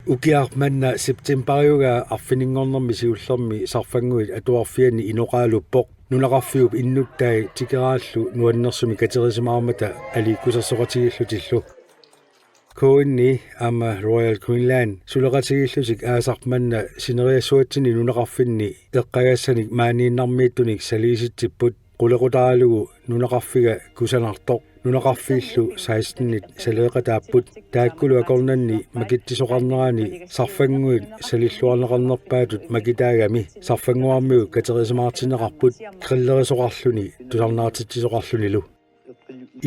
ukiarmanna septemberiuga arfiningornermi siullermi sarfanguit atuarfiani inoqaaluppoq nunaqarfiup innuttai tikeraallu nuannersumi katerisimaaramata ali kusarsoqatigillutillu koinni ama Royal Greenland suleqatigillutik aasarmanna sineriassuatsini nunaqarfinni eqqagassanik maaniinnarmiittunik saliisitsipput qulequtaalugu nunaqarfiga kusanartoq nunaqarfiillu 16-nit saleeqataapput taakkulu akornanni makittisoqarnerani sarfanguit salilluarneqarnerpaatut makitaagami sarfanguarmiu katerisimaaartineqarput qillerisoqarluni tusarnaartitsisoqarlunilu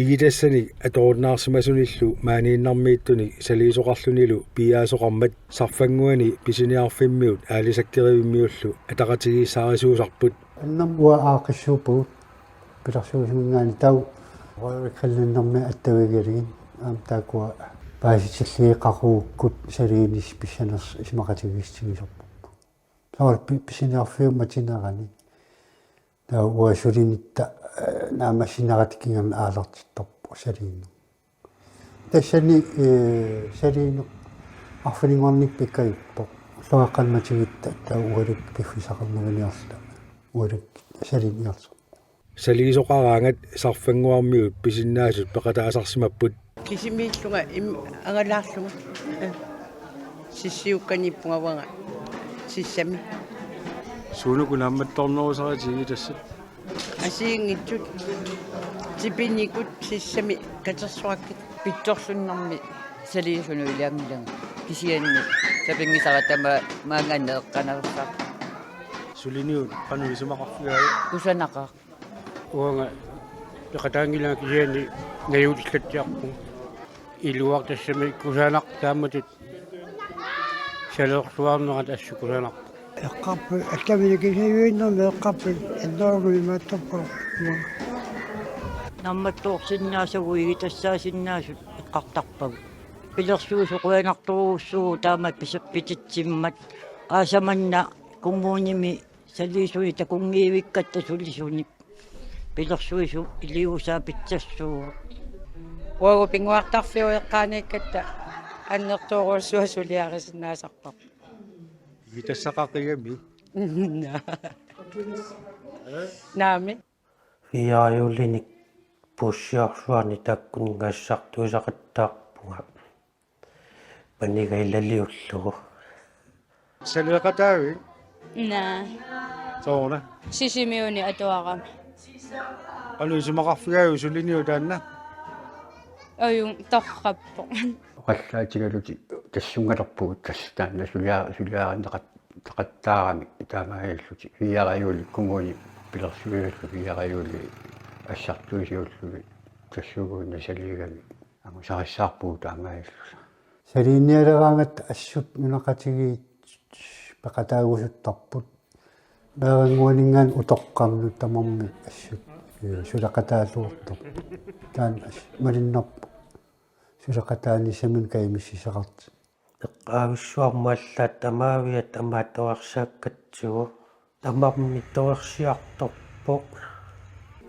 igitassani atorunnaarsimasunillu maaniinnarmiittunik saliisoqarlunilu piaasoqarmat sarfanguani pisiniarfimmiut aalisakkirivimmiullu ataqatigiissaarisuusarput annam wa aaqissuupu pilarsuusimingaani tau Royal attavigeriin am taakua paasitsilliiqaruukkut saliinis pissaners ismaqatigiissigisorpu saar pisiniarfiumatinerani taa uasulinitta naamassinaratikingan aalertittorpu saliinnu tassani saliinnu arfiningornik pikkayuppo loaqalmatigitta taa ualik piffisaqarnaguniarla ualik saliiniarso saliisoqaraangat sarfanguarmiut pisinnaasut peqataasarsimapput kisimiillunga angalaarlunga sissiukkanippungawaanga sissami suunukunammattornerusaratiigi tassat asiingitsut tipinikut sissami katersuakkit pittorlunnarmi saliisunu iliangilanga kisianni sapingisaqatama maanganneeqqanaversaaq suliniut qanuisimaqarfigaaya kusanaqaq uanga peqataangilanga kisianni nayuutillattiarpu iluartassami kusanaq taammatut saleerluarnerat assukusanaq eqqarpu akkamilikisayuinnermi eqqarpu annerguimaattorpu nammattuorsinnaasugu igitassaasinnaassut eqqartarpagu pilersuusu quanarturuussuu taamat piseppititsimmat aasamanna kummuunimi saliisuni takungiivikkatta sulisunik pilersuisu iliusaa pitsassuu uagu pinguartarfiu eqqaanikkatta annertuuruussua suliarisinnaasarpaq itassaqaqigami naami viajullinik pussiarsuarni takkungassartuisaqattaarpunga panigaillalliullugu saleeqataavi naa soorna sisimiuni atuaqam qanuisimaqarfigaayu suliniutaanna ayun torrappo qallaatigaluti tassungalerpugut tastaanna suliaarinneqattaarami taamaayalluti viaqayuuli kumuuni pilersuigallu viaqayuuli ассартуисиуллуги тассуугуунна салигами амусарissаарпуу таамааллуса салиинниалераангат ассут нунақатиги пақатаагусуттарпут баарангуанингаан утоққамну тамарми ассут сулақатаалууртор таан малиннарпу сулақатаани самин каймиссисақарти эққаависсуармааллаат тамаавиат амааттоарсааккатсугу тамарми тоерсиарторпоқ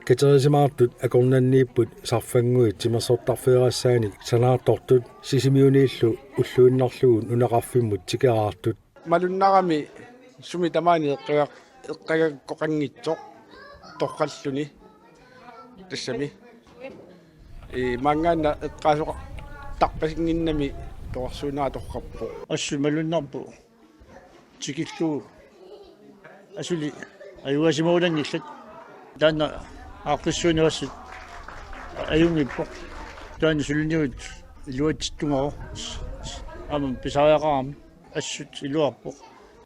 katerisimaattut akornanniipput sarfanguit timersortarfeerassaanik sanaartortut sisimiuniillu ulluinnarlugun unaqarfimmut tikeraartut малуннарами суми тамаани эққагаккоқангитсоқ торқаллуни тассами мангаана эққаасоқ тарпасингиннами тоорсуунаа торқарпу ассу малуннарпу тикиллуу асули аюасимаулангиллат таана ааққиссуунерсит аюнгиппо таани сулниут илуатситтунгаро амам писариақарами ассут илуарпо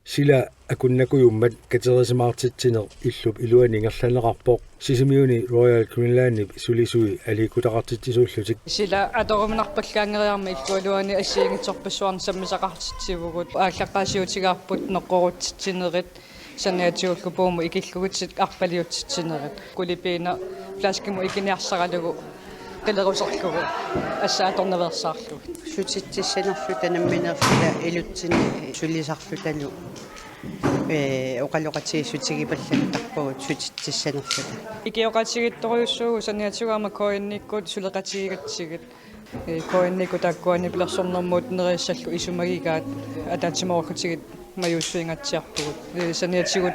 sila akunnakuyummat katerisimаарtitsinер иллуп илуанингерланеқарпоқ сисимиуни Royal Greenland суlisuи аликутақартитсууллутик сила аторумнарпаллаангериарма иллуалуани ассиингитсорпассуарни саммисақартитсивгут ааллаққаасиутигаарпут неққорутситсинерит саниатиуллу поому икиллугутсит арпалиутситсинерит кулипиина фласкиму икиниарсаралугу qillerusarlugu ассааторневерсаарлу сутитсиссанерлута намминерсула илутсини сулисарлуталу оқалоқатигиссутигипалланутарпугут сутитсиссанерлута икиоқатигитторюссуугу саниатигуама коинниккут сулеқатигигатсигит коиннику таккуани пилерсорнэрмуут нерissаллу исумагигаат атаатиморхутигит маюуссуингатсиарпугут саниатигут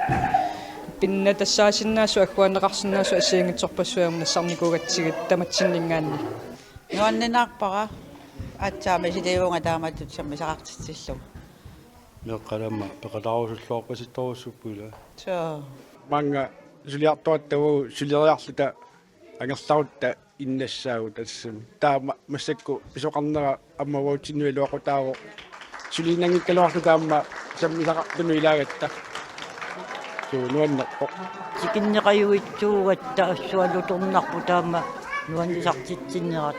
пинна тассаасиннаасу аккуанеқарсинаасу асиингитсорпассуам нассарникугатсигит таматсиннингаанни нуаннинаарпара атсаама силиунга тааматтут саммисақартитсиллу меққаламма пеқалаарусуллуарпаситторуссуппула тоо манга сулиартуаттаву сулериарлута ангерларутта иннассаагу тассами таама массакку писоқарнера аммаваутиннуилуақутааво сулинангиккалуарлу таама саммисақартуну илагатта нуаннерпо сикиннеқаюитсуугатта ассуалуторнарпу таама нуаннисартитсиннерат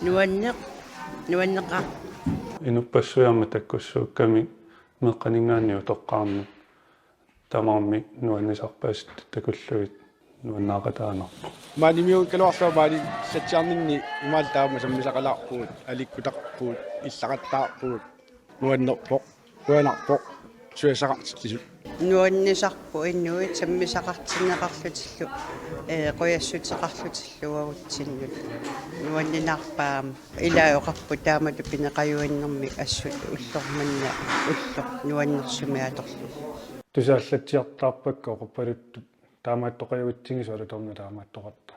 нуаннеқар инуппассуярма таккуссуукками меққанингаанниу тоққарни тамарми нуаннисарпаасит такуллуит нуаннаақатаанарпу манимиуккалуарлуа маали сатсиарнинни имаал таама саммисақалаарпуут аликкутарпуут иллақаттаарпуут нуаннерпо куанарпо суясақартиллисут нуаннисарпу иннуит саммисақартиннеқарлутиллу қуяссутеқарлутиллуагутсиннут нуаннинаарпаама илаоқарпу таамату пинеқаюиннэрми ассут уллорманна уллор нуаннерсумиаторлу тусааллатсиартаарпакка оқуппалутту таамааттоқаюутсигису алуторна таамааттоқарта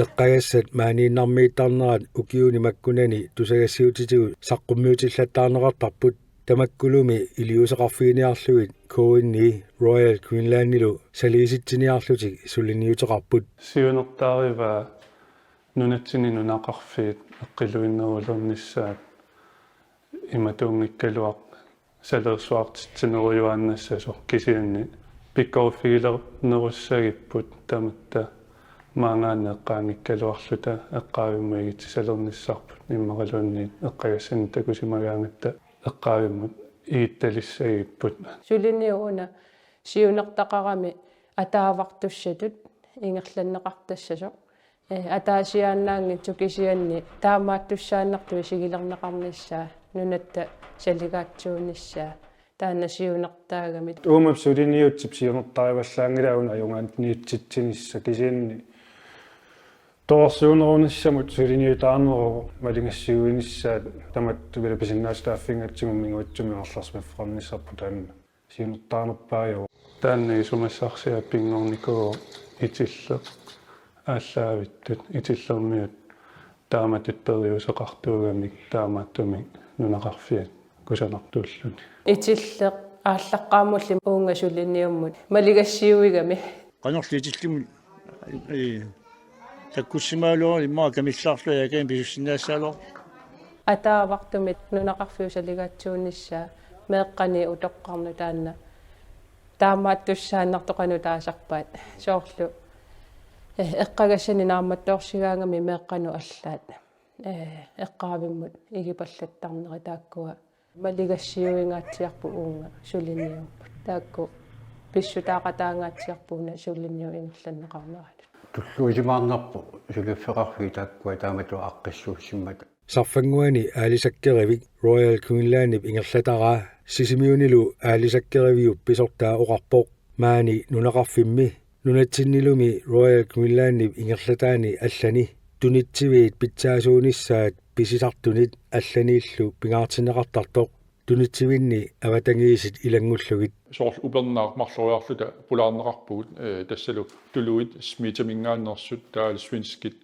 эққаяссат мааниннармииттарнерат укиуни маккунани тусагассиутитигу саққуммиутиллаттаарнеқартарпут тамаккулуми илиусеқарфигиниарлугит коинни Royal Greenlandилу салииситсиниарлутик сулиниутеқарпут сиунертаарива нунатсини нунақарфиит эққилуиннерулернissaат иматуунгиккалуақ салерсуартитсинеруйуааннассасо кисианни пиккорфигилернеруссагиппут таматта маангаанеққаангиккалуарлута эққаавиммагит салерниссарпут иммақалуунниит эққаяссани такусимагаангатта эққаавиммут иитталиссагиппут сулиниуна сиунертақарами атаавартуссатут ингерланнеқартассасо атаасиааннаанги тукисианни таамааттуссааннартуи сигилернеқарниссаа нунатта салигаатсуунissaа таана сиунертаагамит уумап сулиниутсип сиунертаариваллаангилауна аюнгаант ниутситсинисса кисианни тоорсуунерунissамут сулиниутаарнеру малингассуинissaат таматту пилаписиннаастааффингатсигуммигуатсуми орларсмаффарниссарпу таанна сиунертаарнерпаажу таанни сумассаарсиа пингорникуу итилле ааллаавиттут итиллэрмиут тааматут периусеқартуугамик таамааттумик нунақарфиат кусанартууллут итиллеқ ааллаққаамулли уунgasулинниуммут малигассиуигами канорли итиллимут таккуссимаалуа иммаа камиллаарлу якаим писуссинаассаалоо атаавартумит нунақарфиусалигаатсуунissaa меэққани утоққарну таанна таамааттуссааннартоқану таасарпаат соорлу эққагассани наамматтоорсигаангами меэққану аллаат эққаавиммут игипаллаттарнери тааккуа малигассиуингаатсиарпу уунга сулинниумпут таакку писсутаақатаангаатсиарпууна сулинниу ингерланнеқарнерат туллуисимаарнарпу сулиффеқарфиги тааккуа таамату аққиссууссиммата сарфангуани аалисаккеривик Royal Queenlandip ингерлатараа сисимиунилу аалисаккеривиуп писортаа оқарпоқ маани нунақарфимми нунатсиннилуми Royal Queenlandip ингерлатаани аллани тунитсивиит питсаасуунissaат писисартунит алланииллу пингаартинеқартартоқ тунитсивинни аватангиисит илангуллугит сорл упернаар марлориарлута пулаарнеқарпугут тассалу тулуит смитамингааннерсут таал свинскит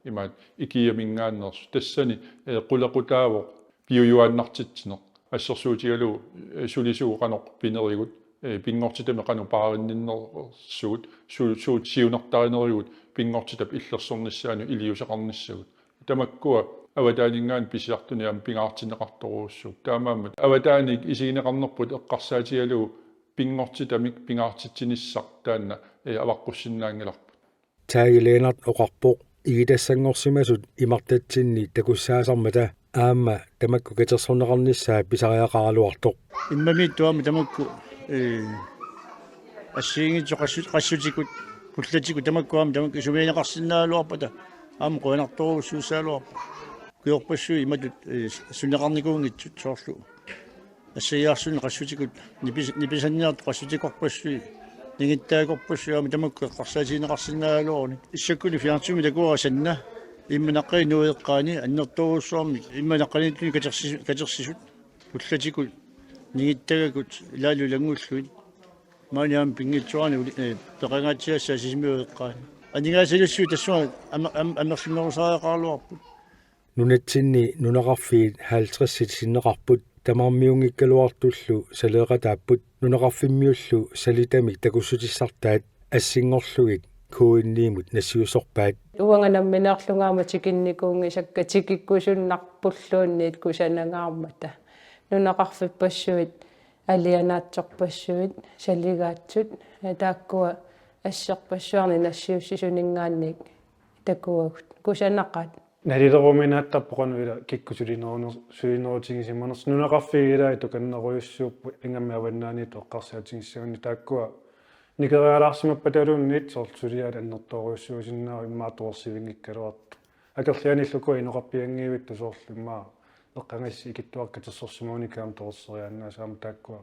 имаат икиямингааннерс тассани қулеқутааво биуюааннартитсинеқ ассерсуутигалу сулисууқанеқ пинеригут пингортитаме қану пааринниннерсуут суут сиунартаринеригут пингортитап иллерсерниссаану илиусеқарниссагут тамаккуа аватаанингаан писиартуниам пингаартинеқарторуussук таамааммат аватааник исигинеқарнерпут эққарсаатигалу пингортитамик пингаартитсиниссар таанна аваққуссиннаангиларпут таагилeenart оқарпоқ игитассангорсимасут имартатсинни такуссаасармата аама тамакку катерсорнеқарнissaа писариақаралуартоқ иммамит туама тамакку ассиингитсо qassutикут пуллатику тамаккуам тамакку сумиинеқарсинаалуарпата аама қуанарторуссуусаалуарпа киорпассуи иматут сунеқарникуунгитсут соорлу ассиаарсуни qassutикут ниписанниарт qassутикорпассуи нингиттаагорпассуами тамакку эққарсаатинеқарсинаалуарни иссаккуни фиартуми такуарасанна имманаққи нуеққаани аннерторуссуарми имманаққанитуни катерсисут пуллатикут нингиттагакут илаалу лангууллуит маниам пингитсуарни пеқангаатсиассаа сисимиуеққаани анингаасалуссуи тассуа аммерсимерусааақарлуарпут нунатсинни нунақарфиит 50-сит синнеқарпут тамаармиунгиккалуартуллу салеэқатааппут нунақарфиммиуллу салитами такуссутиссартаат ассингорлугит куинниимут нассиусорпаат уанганамминеарлунгаама тикинникуунги сакка тикиккусуннарпуллуунниит кусанангаармата нунақарфиппассуит алианаатсорпассуит салигаатсут тааккуа ассерпассуарни нассиуссисунингаанник такуагут кусанақат налилеруминааттарпоқануила киккусулинерунер нунақарфигилаа туканнеруйуссууппу ингаммиаваннаани тоққарсаатингиссагуни тааккуа никериалаарсимаппаталуунниит соорлсулиаат аннерторуйуссуусиннаа иммаатуорсивингиккалуарт акерлианиллуку инеқарпиангиивитту соорлу иммаа эққангасси икиттуаккатессорсимууникаам торсерианнаасаама тааккуа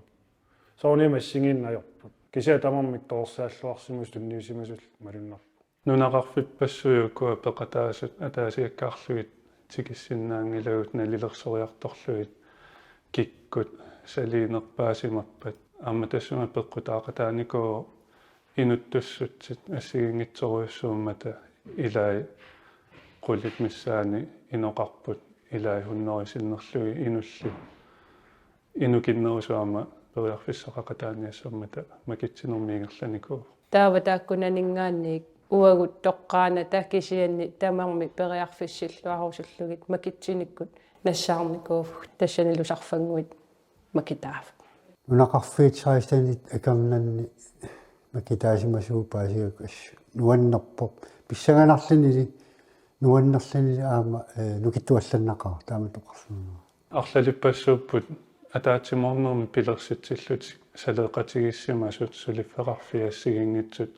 соонimассигиннаёрпут кися тамармик торсааллуарсимус тунниусимасул малуннар нунақарфиппассуйуккуа пеқатаасут атаасиаккаарлугит тикиссиннаангилагут налилерсориарторлугит киккут салиинерпаасимаппат аама тассума пеққутаақатааникуу инуттуссутсит ассигингитсоруйуссууммата илай qullit missaani inoqarput ilai hunnorisиннерлуги инулли инукиннерусуама периарфиссақақатааниассаммата макитсинэрмиингерланикуу таава тааккунанингаанник уагут тоққаана такисианни тамарми периарфиссиллуарусуллугит макитсиниккут нассаарникууф тассанилусарфангуит макитаав нунақарфиит саистанит акамнанни макитаасимасуупаасиук нуаннерпоп писсаганарлинили нуаннерлинили аама нукиттуалланнақар тааматоқарсуна арлалиппассууппут атаатсиморнерми пилерситсиллут салеқатигиссимасут сулиффеқарфиассигингитсут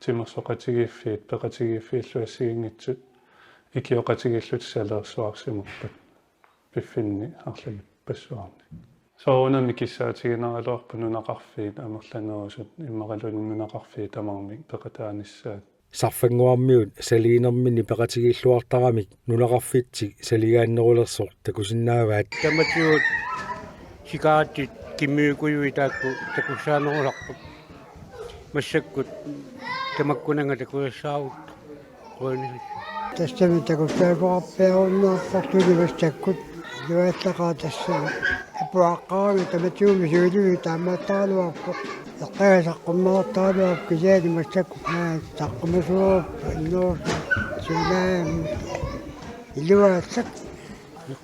тимерсоқатигииффиит пеқатигииффииллу ассигингитсут икиоқатигиллут салеерсуарсимерпат пиффинни арлалиппассуарни соонами киссаатигинералуарпу нунақарфиит амерланерусут иммақалуни нунақарфиит тамарми пеқатааниссаат сарфангуармиут салиинермини пеқатигииллуартарамик нунақарфитсик салигааннерулерсор такусиннааваат таматиут сикааттит киммиукуйуи таакку такуссаанеруларпут массаккут тамаккунанга такуяссаавут quani Tästä takustavuappeunnaapportulivastakkut juallaqa tassana apuaqqaamita matuumisuluitaammattaaluarpo eqqaasaqqummaqtaaluarp kisaalimastakku taqqumasuup innoor suulaam iluaatsak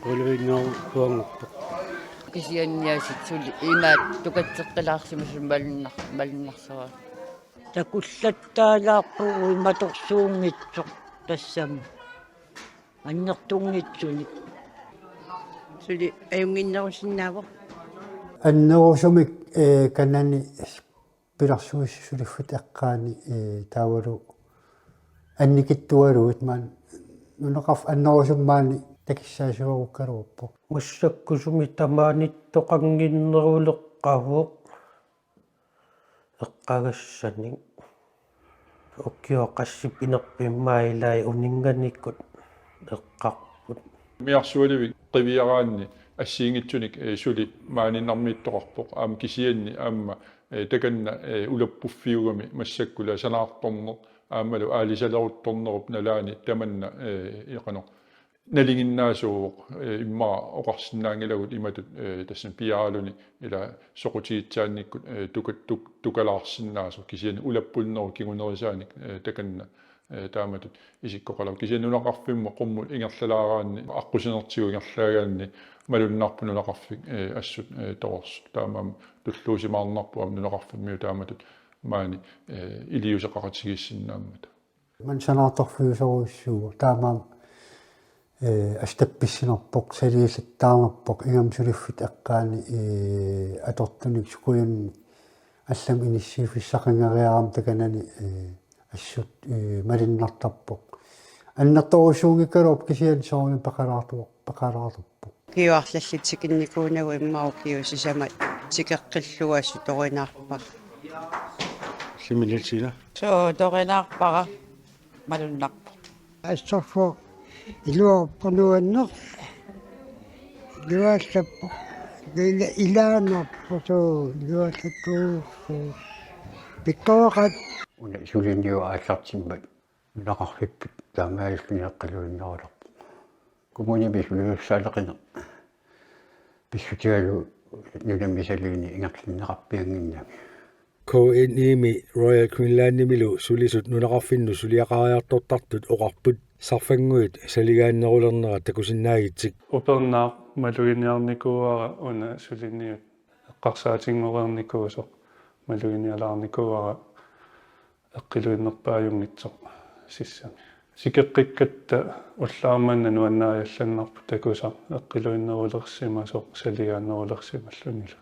quluinnaruuanguppo кисианниаситсули имаат тукатсеққилаарсимасу малиннарсара такуллаттаалаарпу иматорсуунгитсоқ тассама аннертунгитсуник сули аюнгиннерусиннаавор аннерусумик каннани пиларсуиссулиффут эққаани таавалу анникиттуалуит маан нунеқарф аннерусуммаани такиссаасуаруккалууппо массаккусуми тамаанитtoqanginneruleqqavuq эққагассани оккиоқассип инерпиммаилай унинганиккут эққарпут миарсуаливи қивиараанни ассиингитсуник сули мааниннармииттоқарпоқ аама кисианни аама таканна улаппуффиугами массаккула санаарторнеқ аамалу аалисалерутторнеруп налаани таманна иқано налингиннаасууоқ иммаа оқарсинаангилагут иматут тассан пиаалуни ила соқутиитсаанниккут тукалаарсинаасу кисиани улаппуннеру кигунерисааник таканна тааматут исиккоқалав кисианунақарфиммо қуммут ингерлалаараанни аққусинертигу ингерлаагаанни малуннарпунунақарфик ассут тоорс таамаам туллуусимаарнарпуам нунақарфиммиу тааматут маани илиусеқақатигиссиннааммата ман санаарторфиусоруиссуу таамаам астапписсинерпоқ салииллаттаарнерпоқ ингамсулиффит эққаани атортуник сукуянни аллам иниссиифиссақангериарам таканани ассут малиннартарпоқ аннерторусуунгиккалуп кисиан соорни пақалаартуппо киуарлаллитик инникуунагу иммау киусисамат тикеққиллуасу торинаарпар симилисина соо торинаарпара малуннарпа ассорфо илуарпануаннер илуааллаппо илаанерпо илуаллаттуусу пиккоқат уна сулинниу ааллартиммат нунақарфиппут таамааллуниаққалуиннерулерпо кумуними сулиуссаалеқина писсутигалу нунаммисалуини ингерлиннеқарпиангиннами KNIMI Royal Queensland-nimmilu sulisut nunaqarfinnu suliaqaajartortartut oqarput sarfanguit saligaannerulernera takusinnaagitsik upernaaq maluginiarnikuara una sulinniut eqqarsaatinngureernikuusoq maluginialaarnikuara eqqiluinnerpaajungitsoq sissami sikeqqikkatta ullaarmanna nuannaajallannerpu takusa eqqiluinnerulersimasoq saligaannerulersimallunila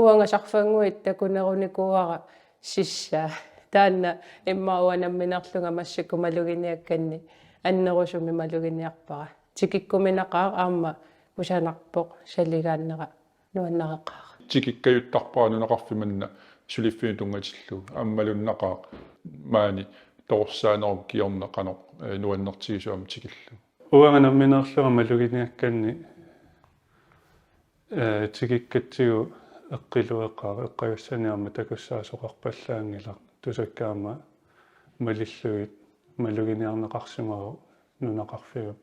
уанgasarfanguit takunerunikuara sissa taanna immaauanamminerlunga massakkumaluginiakkanni аннерусуми малугиниарпара тикиккуминақаа аама усанарпоқ салигааннера нуаннереққаа тикиккаюттарпаа нунақарфиманна сулиффиун тунгатиллу аммалуннақаа маани торсаанерум киорнеқано нуаннертигисуам тикиллу уанганамминерлуга малугиниакканни тикиккатсигу эққилуеқаа эққаюссаниарма такуссаасоқарпаллаангила тусаккаама малиллуит малугиниарнеқарсимагу нунақарфигу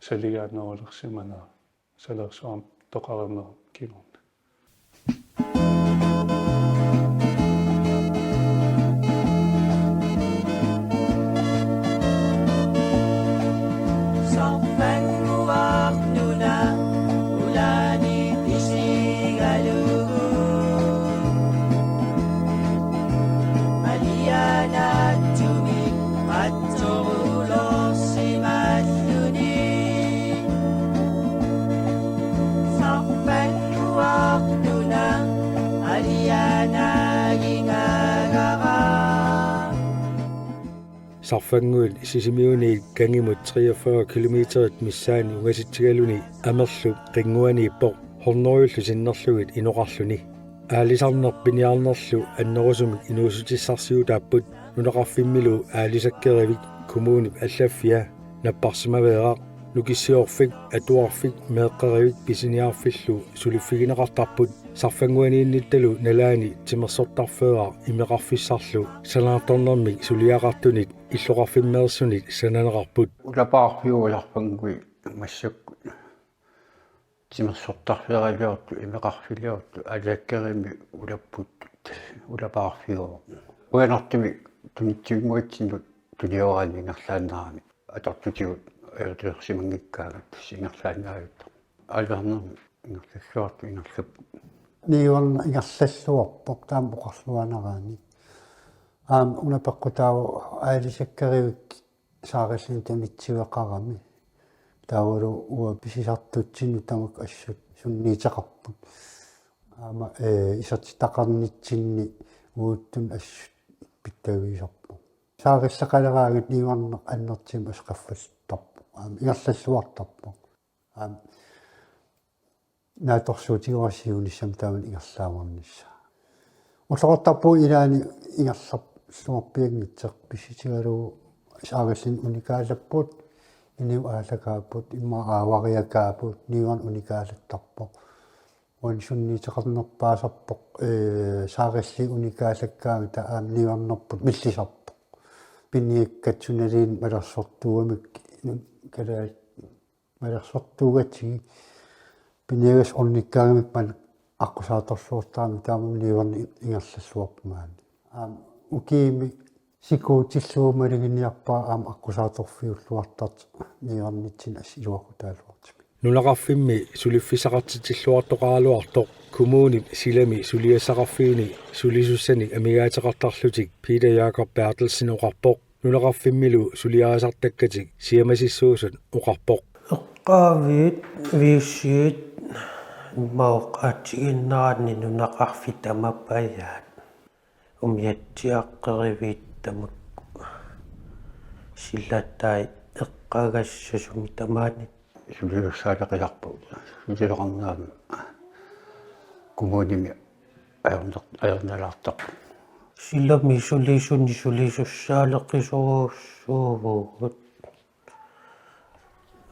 салигааннерулерсиманаа салерсуам тоқарнер кигун sarfanguit sisimiuni kangimut 43 kilometeret missaani ungasittigaluni amerlu qinguaniippoq hornoriullu sinnerlugit inoqarluni aalisarnerpiniarnerlu annerusumik inuusutissarsiutaapput nunaqarfimmilu aalisakkerivik kumuunip allaffia napparsimaveeraq lukisiorfik atuarfik meeqqarivik pisiniarfillu sulifigineqartarput sarfanguaniinnittalu nalaani timersortarfeeqa imeqarfissarlu salaatornermik suliaqartunik illoqarfimmeersunit sananeqarput улапаарфиуаларпангуи массакку тимерсортарфеералиорту имеқарфилиорту алааккерими улаппут улапаарфиуа уянартими тунитсигмуитсинут туниораани ингерлааннарами атартутигут аёртиерсимангиккаагат сингерлааннаавита алернерми ингерллуарту ингерлаппу niivarna ingerlalluarpoq taam poqarluanaраани унапеққутааву аалисаккаривик саариллин тамитсивеқарами таавалу уа писисартутсинну тамак ассут сунниитеқарпут аама исертитақарнитсинни ууттун ассут питтависарпу саариллақалераагит niivarneq аннертим асқаффастарпу аама ингерлаллуартарпу аама нааторсуутигуарсиунissam тааман ингерлаамарнисса уллоқартарпу илаани ингерлар сумарпиагнитсеқ писситигалуу саариллин уникаалаппут иниу аалакааппут имма аавариакааппут ниван уникаалаттарпо уансунниитеқарнерпаасарпоқ саарилли уникаалаккаами таам ниварнерпут миллисарпо пинниаккатсуналиин малерсортуамик калаа малерсортуугатсиги пинниагас орниккаагамик пан аққусааторсуортаами таамам ниварни ингерллуарпумаани укиими сикуутиллуумалигиниарпаа аама аққусааторфиуллуартарт ниварнитсин ас илуақутаалуартими нунақарфимми сулиффисақартитиллуартоқаалуарто коммууним силами сулиассақарфиини сулисуссани амигаатеқартарлутик Пита Jakob Bertelsen уқарпоқ нунақарфиммилу сулиаасартаккатик сиамасиссуусут уқарпоқ эққаавит виусиит маоқатигиннаранни нунақарфитамаппаяат умиатсиаққеривит тамак силлаттай эққагассасуми тамаани сулиуссаалеқиларпу сулилеқарнаами кумуними аерналаартақ силлами сулисунни сулисуссаалеқисоруссуугуут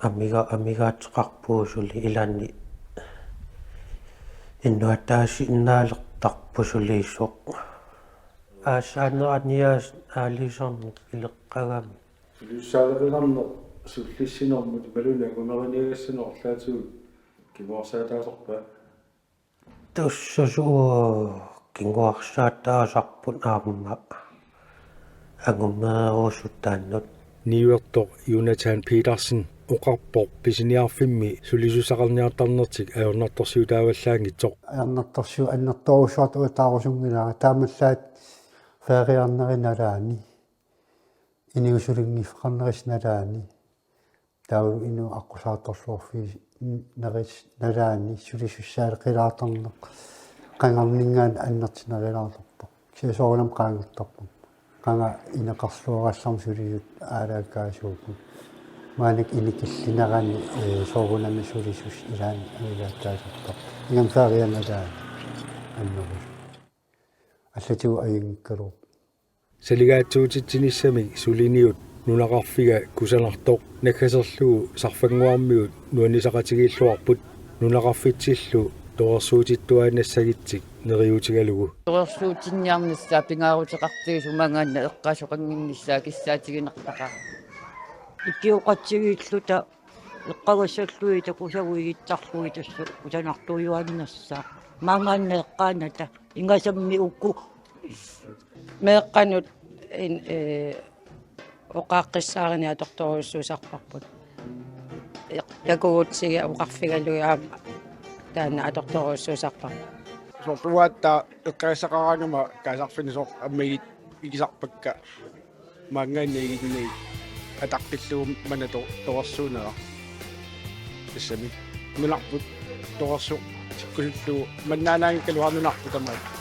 амигаатеқарпуу сули иланни иннуатааси иннаалертарпу сулиисоқ аасаанераниаас аалисарни илеққагами сулиуссаалеқиларнер суллиссинэрмут малунагумериниагассиноорлаатигут кимуарсаатаасорпаа туссасуу кингуарсаатаасарпут аамма агуммеерусуттааннут Niuertoq Jonathan Petersen uqarpoq pisiniarfimmi sulisusaqarniartarnertik ajornartorsiutaavallaangitsoq аернартарсу аннерторусуарту таарусунгилаа таамаллаат фаариарнеринalaani иниусулингиффеқарнерисналаани тааву ину аққусааторлуорфи нерис налаани сулисуссаалеқилаартарнеқ қангарнингаан аннертинерилаарлерпо сиасоорнам qaangertarpu qanga inaqarluarallarm suliut аалааккаасуупу maanik inikillinarani soorunami sulisus ilaani амигааттаасарпа ингамсаарианалаа аннерус аллатигу аюнгкалу салигаатсуутитсинissami suliniut nunaqarfiga kusanartoq nakkaserluu sarfanguarmiut nuanisaqatigilluarput nunaqarfitsillu toorsuutittuaanassagitsik neriutigalugu тоорсуутинниарнissaa пингаарутеқартигис умангаанна эққасоқангиннissaa киссаатигинертаqa иккиоқатсигииллута эққагассаллуи такусагуигитсарлуи тассу усанартуйуаннассаа маангаанна эққааната ингасамми укку меэққанут оқааққиссаарини аторторуссуусарпарпут якуутсиги оқарфигалуи аама таана аторторуссуусарпар сортуаатта эққассақараагама каасарфинисоо аммагит игисарпакка маангааннигинни атаққиллуум манато тоорсуунера тассами миларпут тоорсу сиккуллуу маннаанаангкалуарнунарпу тамаа